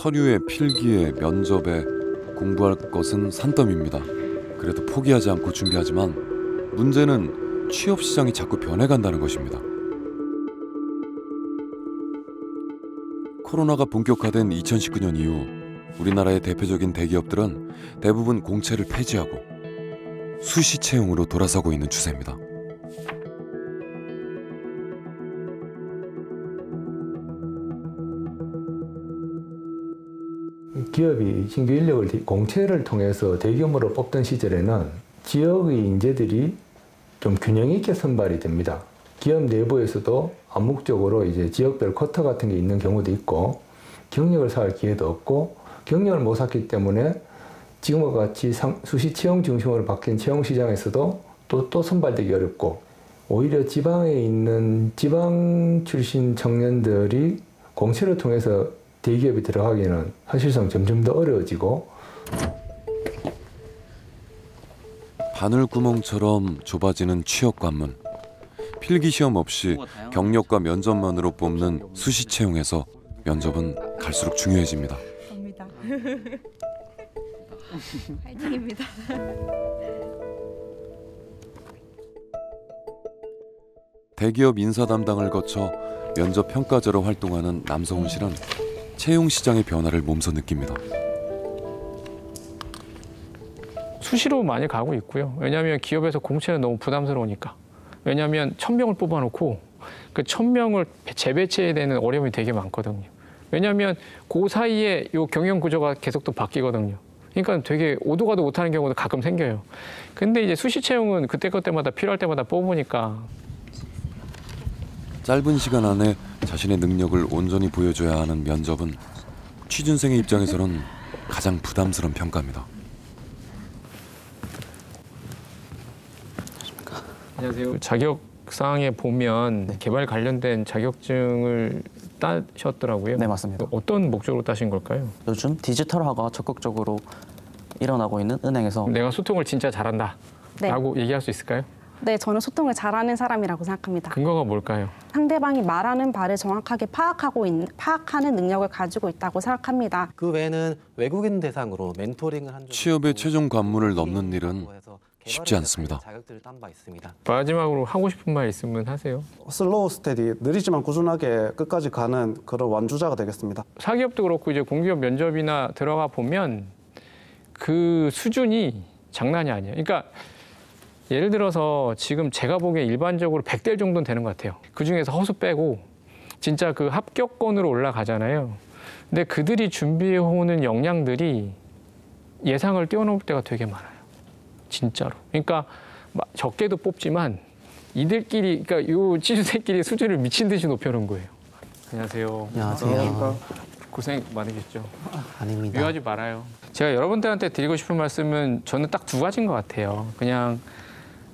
서류에 필기에 면접에 공부할 것은 산더미입니다. 그래도 포기하지 않고 준비하지만 문제는 취업 시장이 자꾸 변해간다는 것입니다. 코로나가 본격화된 2019년 이후 우리나라의 대표적인 대기업들은 대부분 공채를 폐지하고 수시 채용으로 돌아서고 있는 추세입니다. 기업이 신규 인력을 공채를 통해서 대규모로 뽑던 시절에는 지역의 인재들이 좀 균형 있게 선발이 됩니다. 기업 내부에서도 암묵적으로 이제 지역별 쿼터 같은 게 있는 경우도 있고 경력을 쌓을 기회도 없고 경력을 못 쌓기 때문에 지금과 같이 수시 채용 중심으로 바뀐 채용 시장에서도 또 선발되기 어렵고 오히려 지방에 있는 지방 출신 청년들이 공채를 통해서 대기업이 들어가기는 사실상 점점 더 어려워지고 바늘구멍처럼 좁아지는 취업 관문. 필기시험 없이 경력과 면접만으로 뽑는 수시 채용에서 면접은 갈수록 중요해집니다. 갑니다. 파이팅입니다. 대기업 인사 담당을 거쳐 면접 평가자로 활동하는 남성훈 씨는 채용 시장의 변화를 몸소 느낍니다. 수시로 많이 가고 있고요. 왜냐하면 기업에서 공채는 너무 부담스러우니까. 왜냐하면 1000명을 뽑아놓고 그 1000명을 재배치해야 되는 어려움이 되게 많거든요. 왜냐하면 그 사이에 요 경영 구조가 계속 또 바뀌거든요. 그러니까 되게 오도 가도 못하는 경우도 가끔 생겨요. 근데 이제 수시 채용은 그때마다 필요할 때마다 뽑으니까. 짧은 시간 안에 자신의 능력을 온전히 보여줘야 하는 면접은 취준생의 입장에서는 가장 부담스러운 평가입니다. 안녕하세요. 자격사항에 보면 네. 개발 관련된 자격증을 따셨더라고요. 네, 맞습니다. 어떤 목적으로 따신 걸까요? 요즘 디지털화가 적극적으로 일어나고 있는 은행에서 내가 소통을 진짜 잘한다 네. 라고 얘기할 수 있을까요? 네, 저는 소통을 잘하는 사람이라고 생각합니다. 근거가 뭘까요? 상대방이 말하는 바를 정확하게 파악하는 능력을 가지고 있다고 생각합니다. 그 외에는 외국인 대상으로 멘토링을 한 적이 취업의 있고, 최종 관문을 넘는 일은 해서 쉽지 않습니다. 자격증을 딴 바 있습니다. 마지막으로 하고 싶은 말 있으면 하세요. 슬로우 스테디, 느리지만 꾸준하게 끝까지 가는 그런 완주자가 되겠습니다. 사기업도 그렇고 이제 공기업 면접이나 들어가 보면 그 수준이 장난이 아니에요. 그러니까 예를 들어서 지금 제가 보기에 일반적으로 100대 정도는 되는 것 같아요. 그중에서 허수 빼고 진짜 그 합격권으로 올라가잖아요. 근데 그들이 준비해오는 역량들이 예상을 뛰어넘을 때가 되게 많아요. 진짜로. 그러니까 적게도 뽑지만 이들끼리, 그러니까 이 취준생끼리 수준을 미친 듯이 높여놓은 거예요. 안녕하세요. 안녕하세요. 고생 많으셨죠? 아닙니다. 미워하지 말아요. 제가 여러분들한테 드리고 싶은 말씀은 저는 딱 두 가지인 것 같아요. 그냥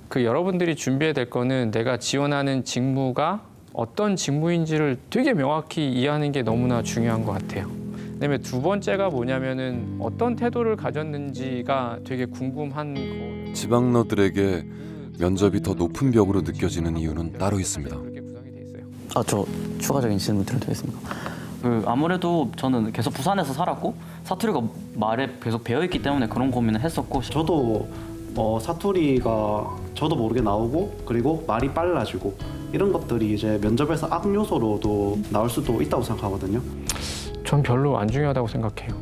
그 여러분들이 준비해야 될 거는 내가 지원하는 직무가 어떤 직무인지를 되게 명확히 이해하는 게 너무나 중요한 것 같아요. 그다음에 두 번째가 뭐냐면은 어떤 태도를 가졌는지가 되게 궁금한 거예요. 지방러들에게 면접이 더 높은 벽으로 느껴지는 이유는 따로 있습니다. 그렇게 구성이 돼 있어요. 저 추가적인 질문 드려도 되겠습니까? 아무래도 저는 계속 부산에서 살았고 사투리가 말에 계속 배어있기 때문에 그런 고민을 했었고 저도 사투리가 저도 모르게 나오고 그리고 말이 빨라지고 이런 것들이 이제 면접에서 악 요소로도 나올 수도 있다고 생각하거든요. 전 별로 안 중요하다고 생각해요.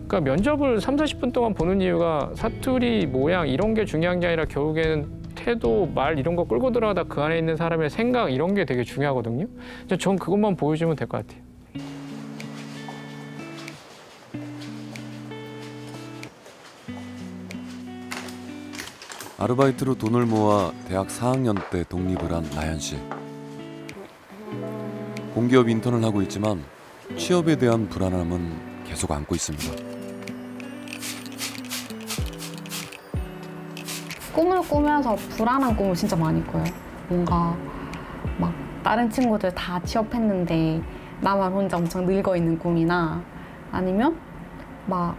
그러니까 면접을 30-40분 동안 보는 이유가 사투리, 모양 이런 게 중요한 게 아니라 결국에는 태도, 말 이런 거 끌고 들어가다 그 안에 있는 사람의 생각 이런 게 되게 중요하거든요. 전 그것만 보여주면 될 것 같아요. 아르바이트로 돈을 모아 대학 4학년 때 독립을 한 나연 씨. 공기업 인턴을 하고 있지만 취업에 대한 불안함은 계속 안고 있습니다. 꿈을 꾸면서 불안한 꿈을 진짜 많이 꿔요. 뭔가 막 다른 친구들 다 취업했는데 나만 혼자 엄청 늙어 있는 꿈이나 아니면 막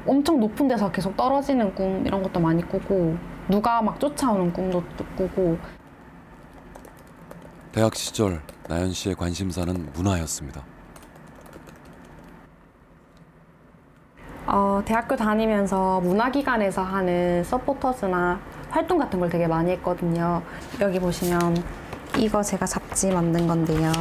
엄청 높은 데서 계속 떨어지는 꿈 이런 것도 많이 꾸고 누가 막 쫓아오는 꿈도 꾸고. 대학 시절 나연 씨의 관심사는 문화였습니다. 대학교 다니면서 문화기관에서 하는 서포터즈나 활동 같은 걸 되게 많이 했거든요. 여기 보시면 이거 제가 잡지 만든 건데요.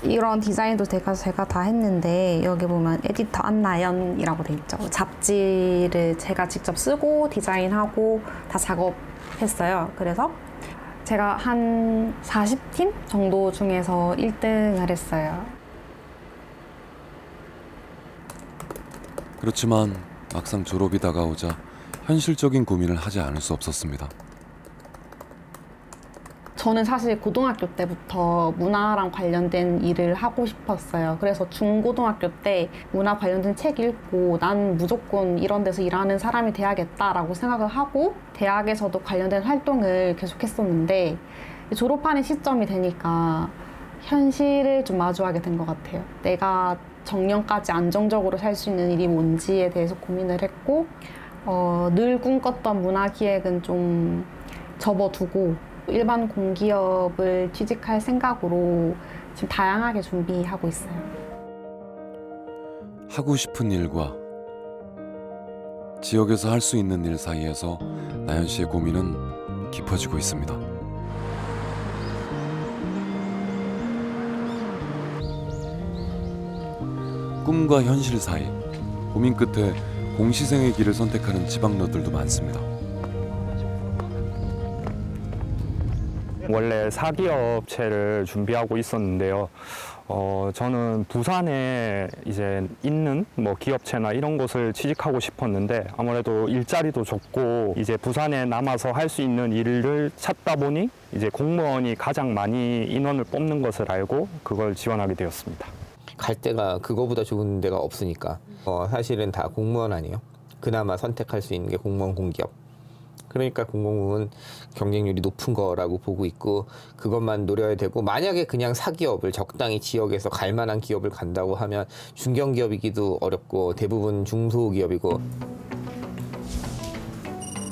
이런 디자인도 제가 다 했는데 여기 보면 에디터 안나연이라고 돼 있죠. 잡지를 제가 직접 쓰고 디자인하고 다 작업했어요. 그래서 제가 한 40팀 정도 중에서 1등을 했어요. 그렇지만 막상 졸업이 다가오자 현실적인 고민을 하지 않을 수 없었습니다. 저는 사실 고등학교 때부터 문화랑 관련된 일을 하고 싶었어요. 그래서 중고등학교 때 문화 관련된 책 읽고 난 무조건 이런 데서 일하는 사람이 돼야겠다라고 생각을 하고 대학에서도 관련된 활동을 계속 했었는데 졸업하는 시점이 되니까 현실을 좀 마주하게 된 것 같아요. 내가 정년까지 안정적으로 살 수 있는 일이 뭔지에 대해서 고민을 했고 늘 꿈꿨던 문화기획은 좀 접어두고 일반 공기업을 취직할 생각으로 지금 다양하게 준비하고 있어요. 하고 싶은 일과 지역에서 할 수 있는 일 사이에서 나연 씨의 고민은 깊어지고 있습니다. 꿈과 현실 사이, 고민 끝에 공시생의 길을 선택하는 지방러들도 많습니다. 원래 사기업체를 준비하고 있었는데요. 저는 부산에 이제 있는 뭐 기업체나 이런 곳을 취직하고 싶었는데 아무래도 일자리도 좋고 이제 부산에 남아서 할 수 있는 일을 찾다 보니 이제 공무원이 가장 많이 인원을 뽑는 것을 알고 그걸 지원하게 되었습니다. 갈 데가 그거보다 좋은 데가 없으니까 사실은 다 공무원 아니에요. 그나마 선택할 수 있는 게 공무원 공기업. 그러니까 공공부문 경쟁률이 높은 거라고 보고 있고 그것만 노려야 되고 만약에 그냥 사기업을 적당히 지역에서 갈 만한 기업을 간다고 하면 중견기업이기도 어렵고 대부분 중소기업이고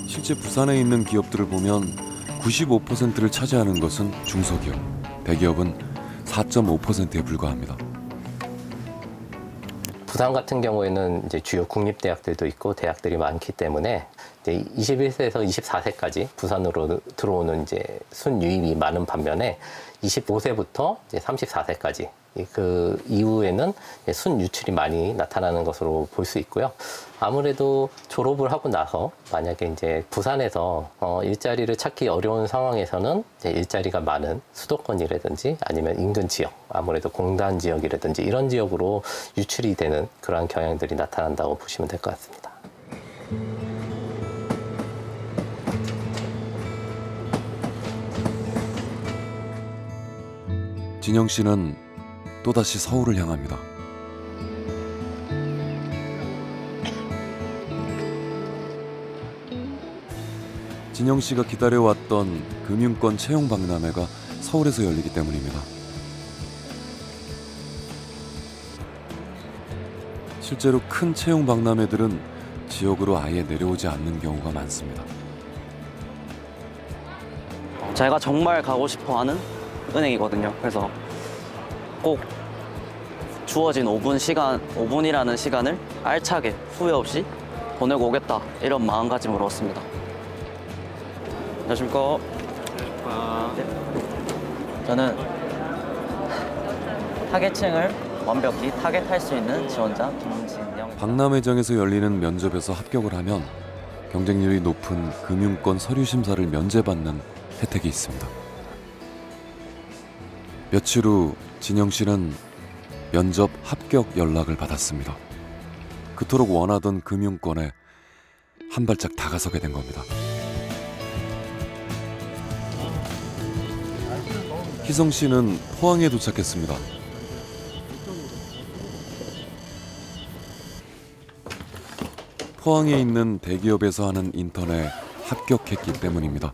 실제 부산에 있는 기업들을 보면 95%를 차지하는 것은 중소기업, 대기업은 4.5%에 불과합니다. 부산 같은 경우에는 이제 주요 국립대학들도 있고 대학들이 많기 때문에 이제 21세에서 24세까지 부산으로 들어오는 이제 순유입이 많은 반면에 25세부터 이제 34세까지 그 이후에는 순유출이 많이 나타나는 것으로 볼 수 있고요. 아무래도 졸업을 하고 나서 만약에 이제 부산에서 일자리를 찾기 어려운 상황에서는 이제 일자리가 많은 수도권이라든지 아니면 인근 지역, 아무래도 공단 지역이라든지 이런 지역으로 유출이 되는 그러한 경향들이 나타난다고 보시면 될 것 같습니다. 진영 씨는 또다시 서울을 향합니다. 진영 씨가 기다려왔던 금융권 채용 박람회가 서울에서 열리기 때문입니다. 실제로 큰 채용 박람회들은 지역으로 아예 내려오지 않는 경우가 많습니다. 제가 정말 가고 싶어하는 은행이거든요. 그래서 꼭 주어진 5분이라는 시간을 알차게 후회 없이 보내고 오겠다 이런 마음가짐으로 왔습니다. 안녕하십니까. 네. 저는 타겟층을 완벽히 타겟할 수 있는 지원자 김진영. 박람회장에서 열리는 면접에서 합격을 하면 경쟁률이 높은 금융권 서류 심사를 면제받는 혜택이 있습니다. 며칠 후 진영 씨는 면접 합격 연락을 받았습니다. 그토록 원하던 금융권에 한 발짝 다가서게 된 겁니다. 희성 씨는 포항에 도착했습니다. 포항에 있는 대기업에서 하는 인턴에 합격했기 때문입니다.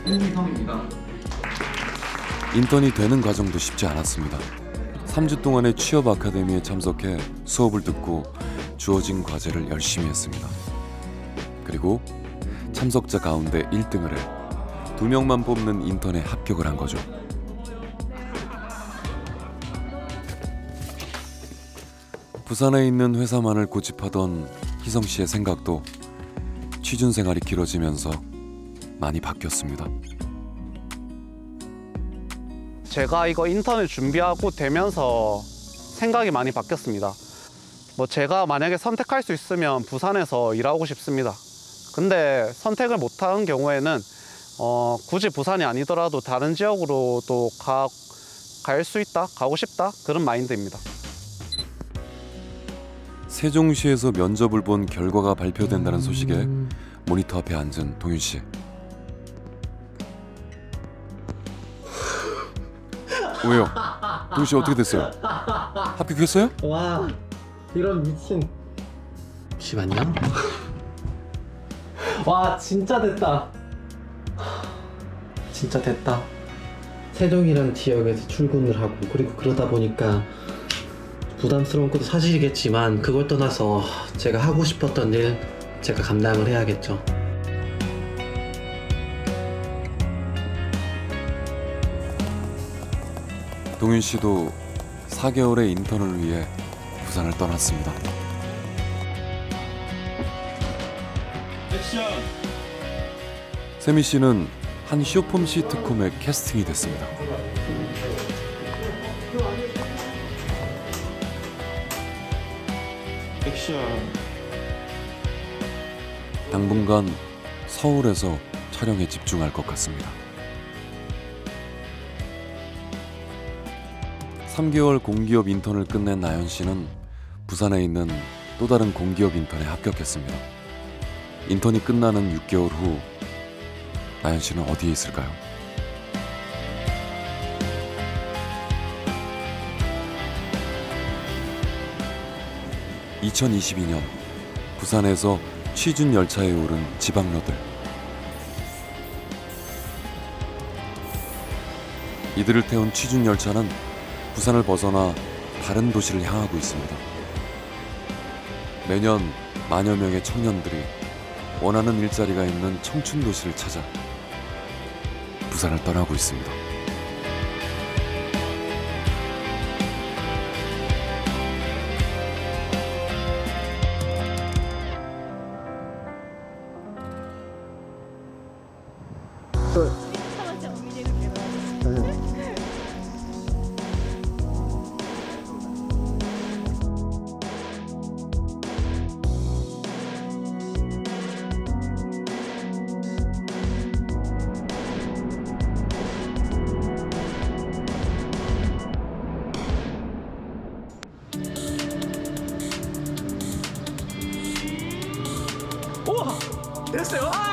윤희성입니다. 인턴이 되는 과정도 쉽지 않았습니다. 3주 동안의 취업 아카데미에 참석해 수업을 듣고 주어진 과제를 열심히 했습니다. 그리고 참석자 가운데 1등을 해 2명만 뽑는 인턴에 합격을 한 거죠. 부산에 있는 회사만을 고집하던 희성 씨의 생각도 취준 생활이 길어지면서 많이 바뀌었습니다. 제가 이거 인턴을 준비하고 되면서 생각이 많이 바뀌었습니다. 뭐 제가 만약에 선택할 수 있으면 부산에서 일하고 싶습니다. 근데 선택을 못한 경우에는 굳이 부산이 아니더라도 다른 지역으로도 갈 수 있다, 가고 싶다 그런 마인드입니다. 세종시에서 면접을 본 결과가 발표된다는 소식에 모니터 앞에 앉은 동윤 씨. 왜요? 동윤 씨 어떻게 됐어요? 합격했어요? 와, 이런 미친. 잠시만요. 와, 진짜 됐다. 진짜 됐다. 세종이라는 지역에서 출근을 하고 그리고 그러다 보니까 부담스러운 것도 사실이겠지만 그걸 떠나서 제가 하고 싶었던 일 제가 감당을 해야겠죠. 동윤 씨도 4개월의 인턴을 위해 부산을 떠났습니다. 액션! 세미 씨는 한 쇼폼 시트콤에 캐스팅이 됐습니다. 액션! 당분간 서울에서 촬영에 집중할 것 같습니다. 3개월 공기업 인턴을 끝낸 나연 씨는 부산에 있는 또 다른 공기업 인턴에 합격했습니다. 인턴이 끝나는 6개월 후 나연 씨는 어디에 있을까요? (2022년) 부산에서 취준 열차에 오른 지방러들. 이들을 태운 취준 열차는 부산을 벗어나 다른 도시를 향하고 있습니다. 매년 만여 명의 청년들이 원하는 일자리가 있는 청춘 도시를 찾아 부산을 떠나고 있습니다. 우와! 됐어요!